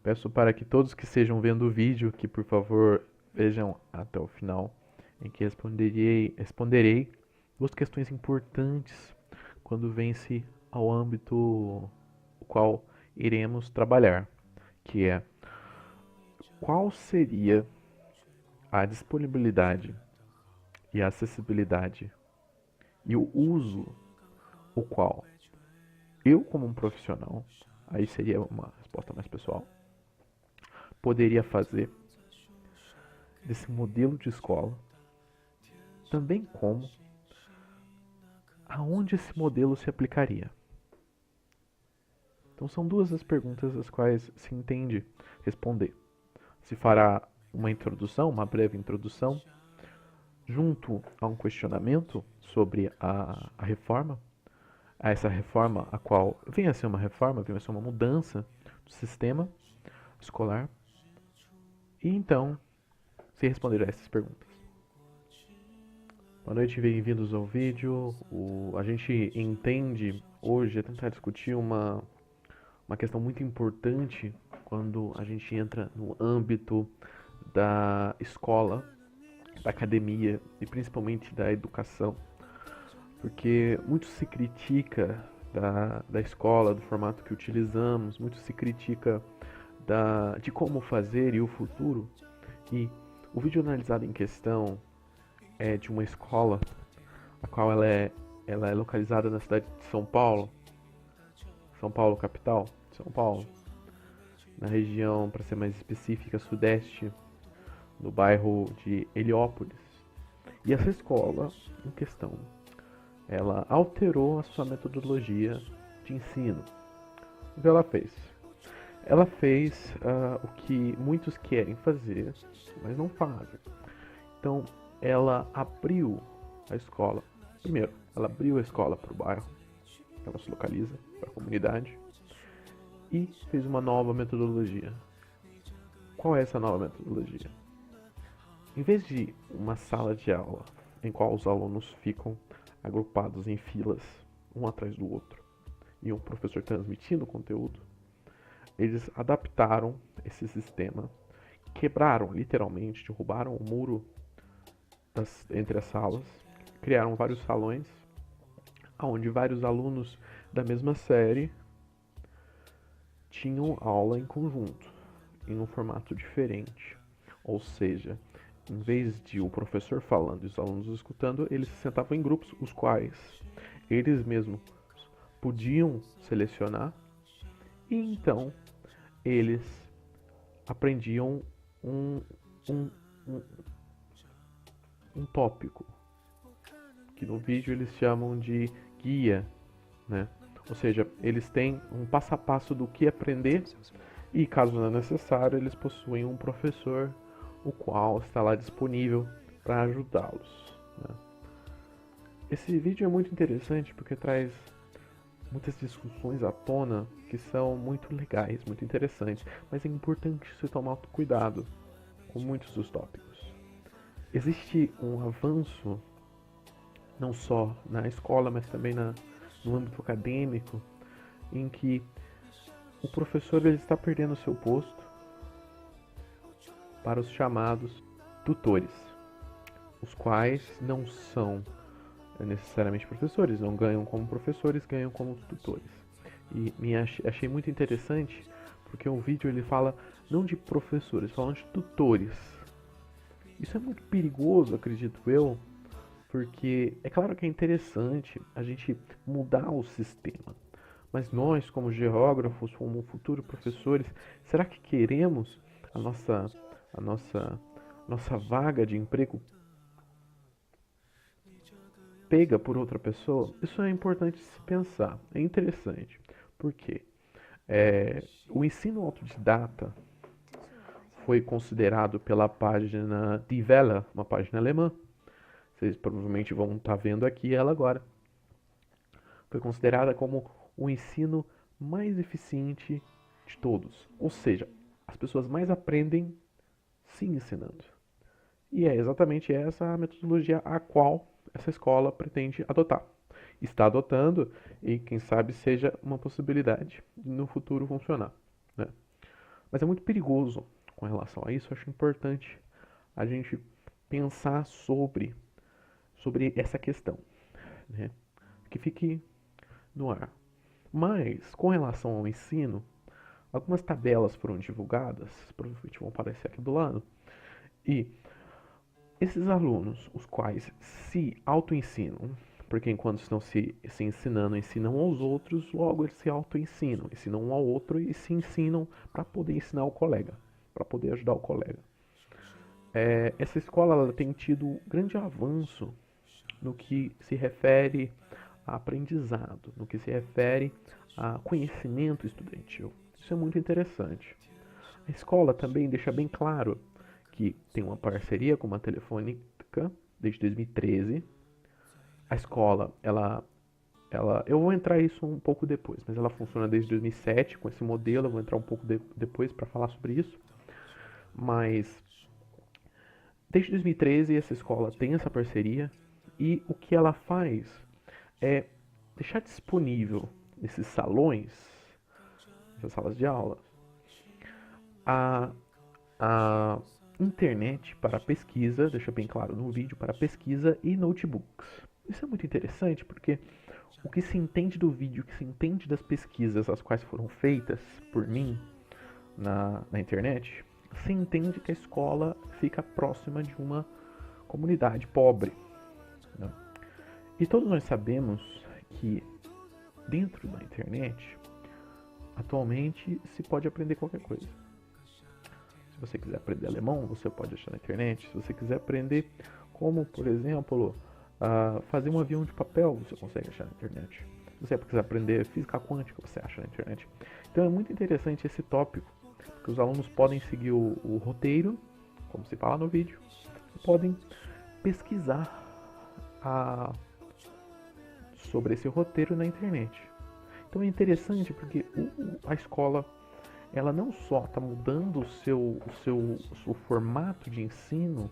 Peço para que todos que estejam vendo o vídeo, que por favor vejam até o final, em que responderei duas questões importantes quando vem-se ao âmbito o qual iremos trabalhar, que é qual seria a disponibilidade e a acessibilidade e o uso o qual eu como um profissional, aí seria uma resposta mais pessoal, poderia fazer desse modelo de escola, também como aonde esse modelo se aplicaria. Então são duas as perguntas as quais se entende responder. Se fará uma introdução, uma breve introdução, junto a um questionamento sobre a reforma, a essa reforma a qual vem a ser uma reforma, vem a ser uma mudança do sistema escolar, e então se responder a essas perguntas. Boa noite, bem-vindos ao vídeo. A gente entende hoje tentar discutir uma questão muito importante quando a gente entra no âmbito da escola, da academia e principalmente da educação. Porque muito se critica da escola, do formato que utilizamos, muito se critica de como fazer e o futuro. E o vídeo analisado em questão é de uma escola, a qual ela é localizada na cidade de São Paulo capital, São Paulo, na região, para ser mais específica, sudeste, no bairro de Heliópolis. E essa escola em questão, ela alterou a sua metodologia de ensino. O que ela fez? Ela fez o que muitos querem fazer, mas não fazem. Então, ela abriu a escola. Primeiro, ela abriu a escola para o bairro, que ela se localiza, para a comunidade, e fez uma nova metodologia. Qual é essa nova metodologia? Em vez de uma sala de aula em qual os alunos ficam agrupados em filas, um atrás do outro, e um professor transmitindo o conteúdo, eles adaptaram esse sistema, quebraram literalmente, derrubaram o muro entre as salas, criaram vários salões, onde vários alunos da mesma série tinham aula em conjunto, em um formato diferente. Ou seja, em vez de o professor falando e os alunos escutando, eles se sentavam em grupos, os quais eles mesmos podiam selecionar, e então eles aprendiam um, um, um, um tópico, que no vídeo eles chamam de guia, né? Ou seja, eles têm um passo a passo do que aprender e, caso não é necessário, eles possuem um professor, o qual está lá disponível para ajudá-los, né? Esse vídeo é muito interessante porque traz muitas discussões à tona que são muito legais, muito interessantes, mas é importante se tomar cuidado com muitos dos tópicos. Existe um avanço não só na escola, mas também no âmbito acadêmico, em que o professor ele está perdendo seu posto para os chamados tutores, os quais não são necessariamente professores, não ganham como professores, ganham como tutores. E achei muito interessante porque o vídeo ele fala não de professores, falam de tutores. Isso é muito perigoso, acredito eu, porque é claro que é interessante a gente mudar o sistema, mas nós, como geógrafos, como futuros professores, será que queremos a a nossa, nossa vaga de emprego pega por outra pessoa? Isso é importante se pensar, é interessante, porque o ensino autodidata foi considerado pela página Die Welle, uma página alemã, vocês provavelmente vão estar vendo aqui ela agora, foi considerada como o ensino mais eficiente de todos. Ou seja, as pessoas mais aprendem se ensinando. E é exatamente essa a metodologia a qual essa escola pretende adotar. Está adotando e quem sabe seja uma possibilidade de no futuro funcionar, né? Mas é muito perigoso com relação a isso. Eu acho importante a gente pensar sobre essa questão, né? Que fique no ar. Mas, com relação ao ensino, algumas tabelas foram divulgadas, provavelmente vão aparecer aqui do lado, e esses alunos, os quais se auto-ensinam, porque enquanto estão se ensinando, ensinam aos outros, logo eles se auto-ensinam, ensinam um ao outro e se ensinam para poder ensinar o colega, para poder ajudar o colega. Essa escola ela tem tido grande avanço no que se refere a aprendizado, no que se refere a conhecimento estudantil. Isso é muito interessante. A escola também deixa bem claro que tem uma parceria com uma telefônica desde 2013. A escola, eu vou entrar isso um pouco depois, mas ela funciona desde 2007 com esse modelo. Eu vou entrar um pouco depois para falar sobre isso. Mas desde 2013 essa escola tem essa parceria e o que ela faz é deixar disponível nesses salões, nessas salas de aula, a, a internet para pesquisa, deixa bem claro no vídeo, para pesquisa e notebooks. Isso é muito interessante porque o que se entende do vídeo, o que se entende das pesquisas as quais foram feitas por mim na internet, se entende que a escola fica próxima de uma comunidade pobre, né? E todos nós sabemos que dentro da internet, atualmente, se pode aprender qualquer coisa. Se você quiser aprender alemão, você pode achar na internet. Se você quiser aprender como, por exemplo, fazer um avião de papel, você consegue achar na internet. Se você quiser aprender física quântica, você acha na internet. Então é muito interessante esse tópico, porque os alunos podem seguir o roteiro, como se fala no vídeo, e podem pesquisar sobre esse roteiro na internet. Então é interessante porque a escola ela não só está mudando o formato de ensino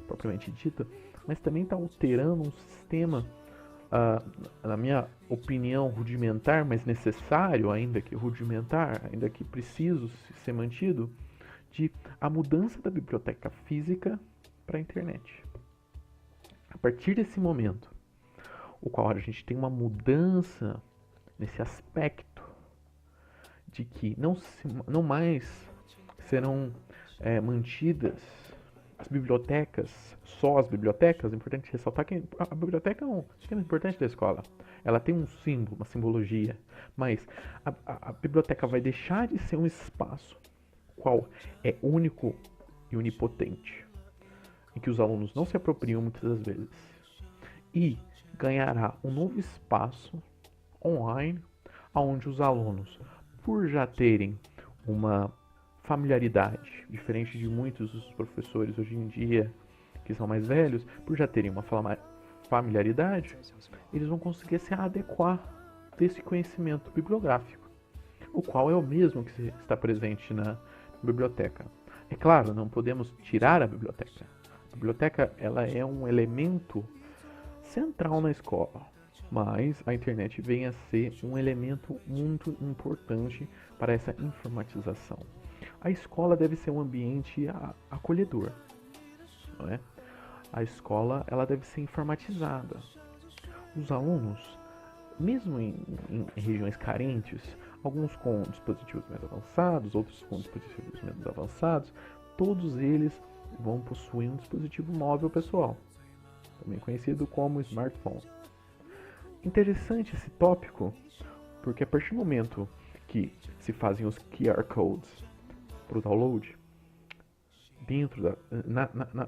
propriamente dito, mas também está alterando um sistema, na minha opinião, rudimentar, mas necessário, ainda que rudimentar, ainda que preciso ser mantido, de a mudança da biblioteca física para a internet. A partir desse momento, o qual a gente tem uma mudança nesse aspecto de que não mais serão mantidas as bibliotecas, só as bibliotecas. É importante ressaltar que a biblioteca é um sistema importante da escola. Ela tem um símbolo, uma simbologia, mas a biblioteca vai deixar de ser um espaço qual é único e onipotente, em que os alunos não se apropriam muitas das vezes, e ganhará um novo espaço online, onde os alunos, por já terem uma familiaridade, diferente de muitos dos professores hoje em dia que são mais velhos, por já terem uma familiaridade, eles vão conseguir se adequar desse conhecimento bibliográfico, o qual é o mesmo que está presente na biblioteca. É claro, não podemos tirar a biblioteca. A biblioteca ela é um elemento central na escola, mas a internet vem a ser um elemento muito importante para essa informatização. A escola deve ser um ambiente acolhedor, não é? A escola ela deve ser informatizada. Os alunos, mesmo em regiões carentes, alguns com dispositivos mais avançados, outros com dispositivos menos avançados, todos eles vão possuir um dispositivo móvel pessoal, também conhecido como smartphone. Interessante esse tópico, porque a partir do momento que se fazem os QR Codes para o download dentro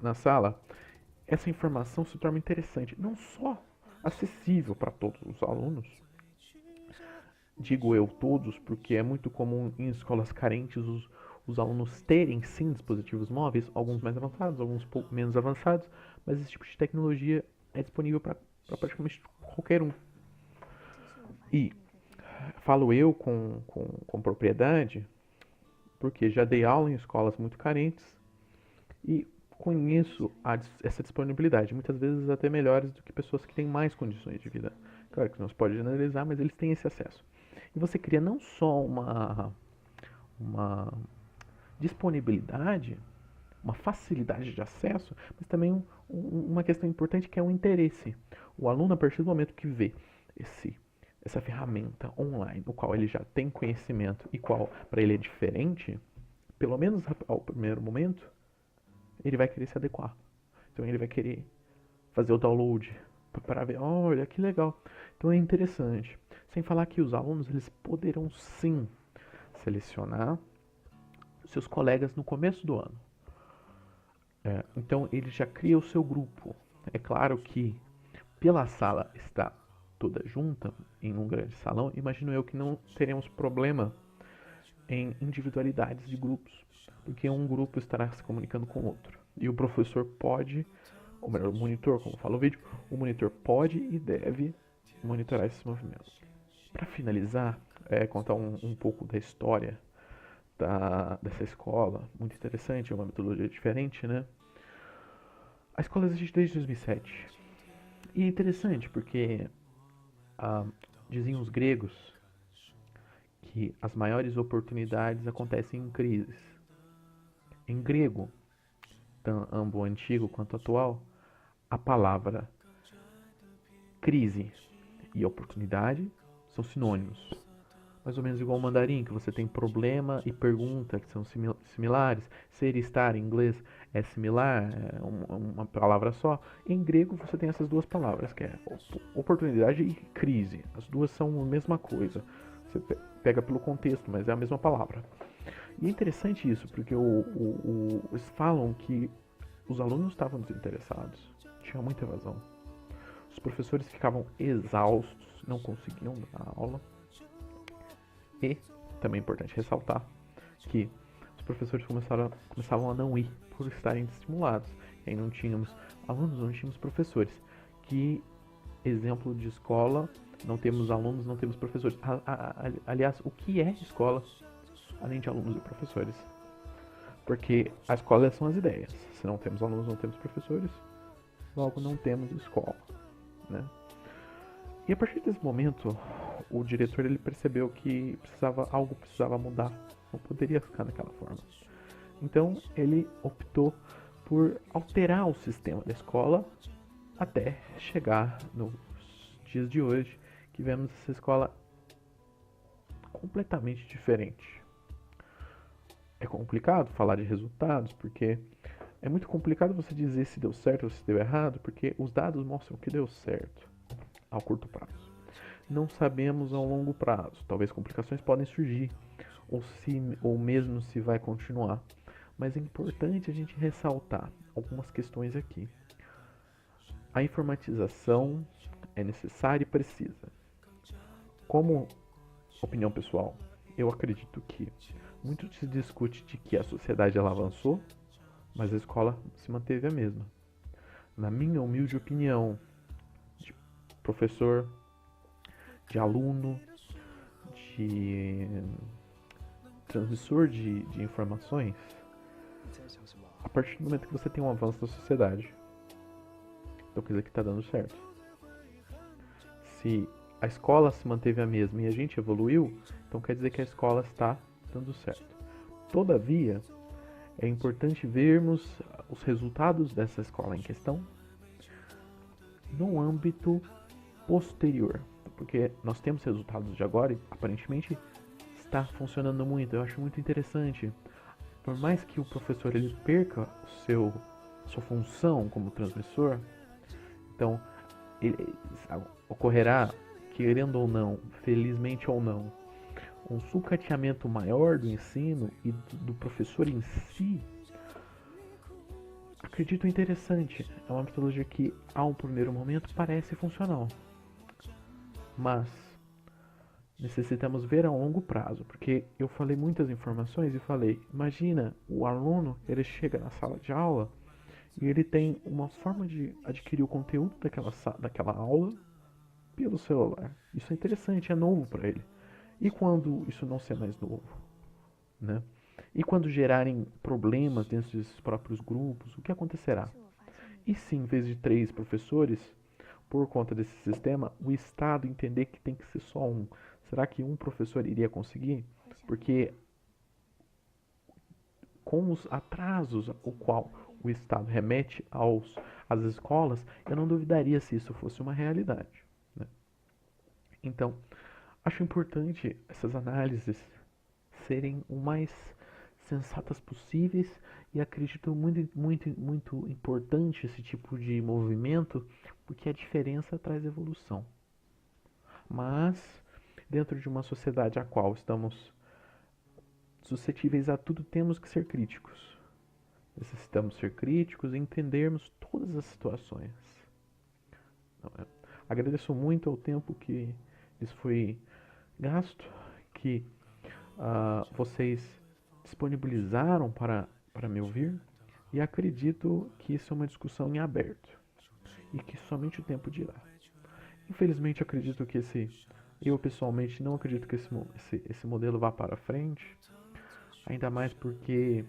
na sala, essa informação se torna interessante, não só acessível para todos os alunos, digo eu todos, porque é muito comum em escolas carentes os alunos terem sim dispositivos móveis, alguns mais avançados, alguns pouco menos avançados, mas esse tipo de tecnologia é disponível para praticamente qualquer um. E falo eu com propriedade, porque já dei aula em escolas muito carentes e conheço essa disponibilidade, muitas vezes até melhores do que pessoas que têm mais condições de vida. Claro que não se pode generalizar, mas eles têm esse acesso. E você cria não só uma disponibilidade, uma facilidade de acesso, mas também uma questão importante que é o interesse. O aluno, a partir do momento que vê essa ferramenta online, no qual ele já tem conhecimento e qual para ele é diferente, pelo menos ao primeiro momento, ele vai querer se adequar. Então ele vai querer fazer o download para ver, olha que legal. Então é interessante. Sem falar que os alunos eles poderão sim selecionar seus colegas no começo do ano. Então ele já cria o seu grupo. É claro que pela sala estar toda junta em um grande salão, imagino eu que não teremos problema em individualidades de grupos, porque um grupo estará se comunicando com o outro. E o professor pode, ou melhor, o monitor, como fala o vídeo, o monitor pode e deve monitorar esses movimentos. Para finalizar, contar um pouco da história dessa escola, muito interessante, é uma metodologia diferente, né? A escola existe desde 2007. E é interessante porque diziam os gregos que as maiores oportunidades acontecem em crises. Em grego, tanto antigo quanto atual, a palavra crise e oportunidade são sinônimos. Mais ou menos igual o mandarim, que você tem problema e pergunta, que são similares. Ser e estar em inglês é similar, é uma palavra só. Em grego você tem essas duas palavras, que é oportunidade e crise. As duas são a mesma coisa. Você pega pelo contexto, mas é a mesma palavra. E é interessante isso, porque eles falam que os alunos estavam desinteressados, tinha muita evasão. Os professores ficavam exaustos, não conseguiam dar aula. E, também é importante ressaltar, que os professores começavam a não ir por estarem estimulados. E aí não tínhamos alunos, não tínhamos professores. Que exemplo de escola, não temos alunos, não temos professores. Aliás, o que é escola, além de alunos e professores? Porque a escola são as ideias. Se não temos alunos, não temos professores, logo não temos escola, né? E a partir desse momento, o diretor ele percebeu que algo precisava mudar, não poderia ficar daquela forma. Então ele optou por alterar o sistema da escola até chegar nos dias de hoje, que vemos essa escola completamente diferente. É complicado falar de resultados, porque é muito complicado você dizer se deu certo ou se deu errado, porque os dados mostram que deu certo ao curto prazo. Não sabemos ao longo prazo, talvez complicações podem surgir, ou mesmo se vai continuar. Mas é importante a gente ressaltar algumas questões aqui. A informatização é necessária e precisa. Como opinião pessoal, eu acredito que muito se discute de que a sociedade ela avançou, mas a escola se manteve a mesma. Na minha humilde opinião, de professor, de aluno, de transmissor de informações, a partir do momento que você tem um avanço da sociedade, então quer dizer que está dando certo. Se a escola se manteve a mesma e a gente evoluiu, então quer dizer que a escola está dando certo. Todavia, é importante vermos os resultados dessa escola em questão no âmbito posterior, porque nós temos resultados de agora e aparentemente está funcionando muito. Eu acho muito interessante. Por mais que o professor ele perca sua função como transmissor, então ocorrerá, querendo ou não, felizmente ou não, um sucateamento maior do ensino e do professor em si. Acredito interessante. É uma metodologia que, a um primeiro momento, parece funcional. Mas necessitamos ver a longo prazo, porque eu falei muitas informações e falei, imagina o aluno, ele chega na sala de aula e ele tem uma forma de adquirir o conteúdo daquela aula pelo celular. Isso é interessante, é novo para ele. E quando isso não ser mais novo, né? E quando gerarem problemas dentro desses próprios grupos, o que acontecerá? E se em vez de 3 professores, por conta desse sistema, o Estado entender que tem que ser só um? Será que um professor iria conseguir? Porque com os atrasos o qual o Estado remete às escolas, eu não duvidaria se isso fosse uma realidade, né? Então, acho importante essas análises serem o mais sensatas possíveis e acredito muito importante esse tipo de movimento, porque a diferença traz evolução. Mas, dentro de uma sociedade a qual estamos suscetíveis a tudo, temos que ser críticos. Necessitamos ser críticos e entendermos todas as situações. Agradeço muito ao tempo que lhes foi gasto, que vocês disponibilizaram para me ouvir, e acredito que isso é uma discussão em aberto e que somente o tempo dirá. Infelizmente, acredito que eu pessoalmente não acredito que esse modelo vá para frente, ainda mais porque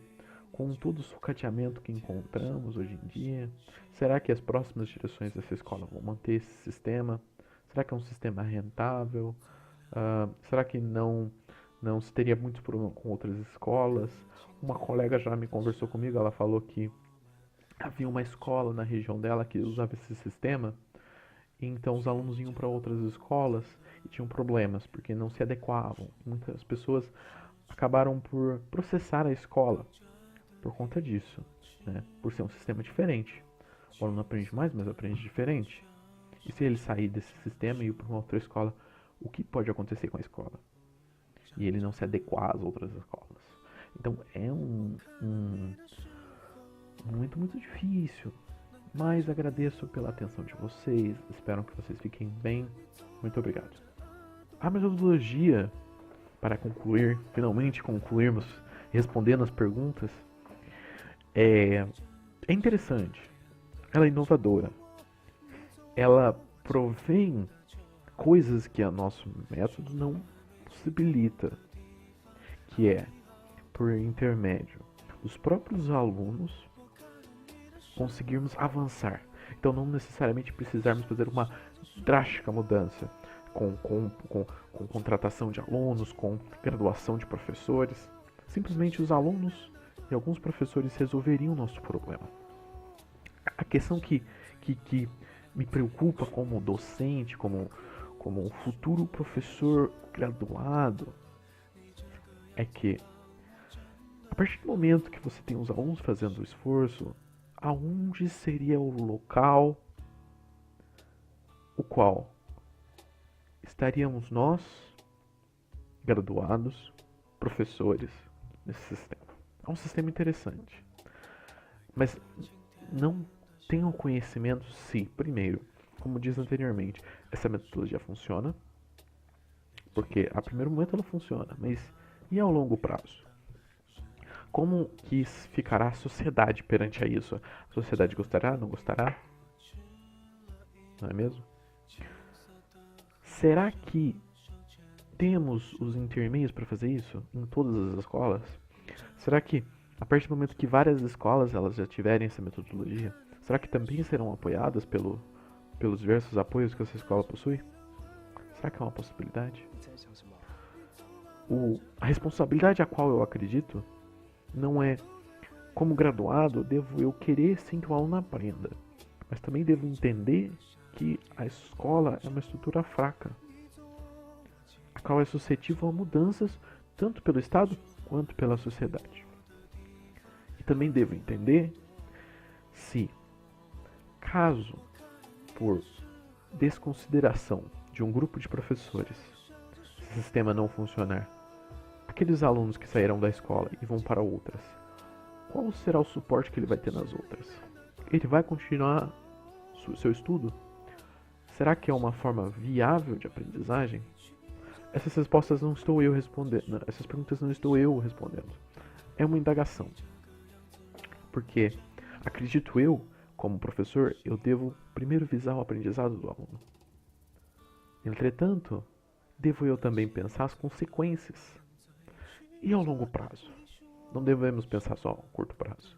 com todo o sucateamento que encontramos hoje em dia, será que as próximas direções dessa escola vão manter esse sistema? Será que é um sistema rentável? Será que não se teria muitos problemas com outras escolas? Uma colega já me conversou comigo, ela falou que havia uma escola na região dela que usava esse sistema, e então os alunos iam para outras escolas e tinham problemas porque não se adequavam. Muitas pessoas acabaram por processar a escola por conta disso, né? Por ser um sistema diferente. O aluno aprende mais, mas aprende diferente. E se ele sair desse sistema e ir para uma outra escola, o que pode acontecer com a escola? E ele não se adequar às outras escolas. Então é muito difícil. Mas agradeço pela atenção de vocês. Espero que vocês fiquem bem. Muito obrigado. A metodologia, para concluir, finalmente concluirmos respondendo as perguntas, é interessante. Ela é inovadora. Ela provém coisas que o nosso método não possibilita, que é, por intermédio dos próprios alunos, conseguirmos avançar. Então não necessariamente precisarmos fazer uma drástica mudança com contratação de alunos, com graduação de professores. Simplesmente os alunos e alguns professores resolveriam o nosso problema. A questão que me preocupa como docente, como um futuro professor graduado, é que a partir do momento que você tem os alunos fazendo o esforço, aonde seria o local o qual estaríamos nós, graduados, professores, nesse sistema? É um sistema interessante, mas não tenho conhecimento se, primeiro, como disse anteriormente, essa metodologia funciona, porque a primeiro momento ela funciona, mas e ao longo prazo? Como que ficará a sociedade perante a isso? A sociedade gostará, não gostará? Não é mesmo? Será que temos os intermeios para fazer isso em todas as escolas? Será que, a partir do momento que várias escolas elas já tiverem essa metodologia, será que também serão apoiadas pelos diversos apoios que essa escola possui? Será que é uma possibilidade? A responsabilidade a qual eu acredito não é, como graduado, devo eu querer sim que o aluno aprenda, mas também devo entender que a escola é uma estrutura fraca, a qual é suscetível a mudanças tanto pelo Estado quanto pela sociedade. E também devo entender se, caso por desconsideração de um grupo de professores, se o sistema não funcionar, aqueles alunos que sairão da escola e vão para outras, qual será o suporte que ele vai ter nas outras? Ele vai continuar seu estudo? Será que é uma forma viável de aprendizagem? Essas respostas não estou eu respondendo, essas perguntas não estou eu respondendo. É uma indagação. Porque, acredito eu, como professor, eu devo primeiro visar o aprendizado do aluno. Entretanto, devo eu também pensar as consequências. E ao longo prazo? Não devemos pensar só a curto prazo.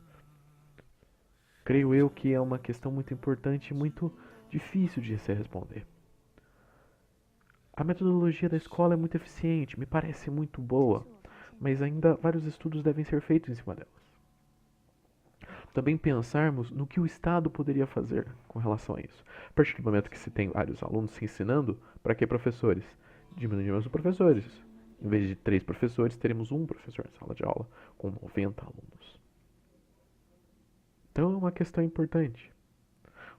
Creio eu que é uma questão muito importante e muito difícil de se responder. A metodologia da escola é muito eficiente, me parece muito boa, mas ainda vários estudos devem ser feitos em cima delas. também pensarmos no que o Estado poderia fazer com relação a isso. A partir do momento que se tem vários alunos se ensinando, para que professores? Diminuirmos os professores. Em vez de 3 professores, teremos um professor em sala de aula com 90 alunos. Então é uma questão importante.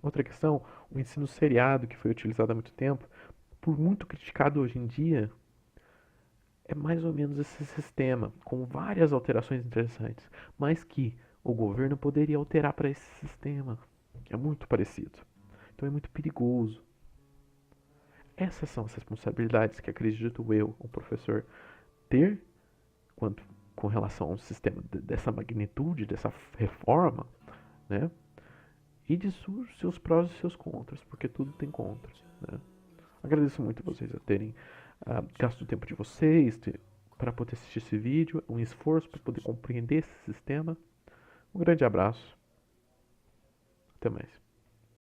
Outra questão, o ensino seriado, que foi utilizado há muito tempo, por muito criticado hoje em dia, é mais ou menos esse sistema, com várias alterações interessantes, mas que o governo poderia alterar para esse sistema. É muito parecido. Então é muito perigoso. Essas são as responsabilidades que acredito eu, o professor, ter quanto, com relação a um sistema dessa magnitude, dessa reforma, né? E de seus prós e seus contras, porque tudo tem contras, né? Agradeço muito vocês a terem gasto o tempo de vocês para poder assistir esse vídeo, um esforço para poder compreender esse sistema. Um grande abraço. Até mais.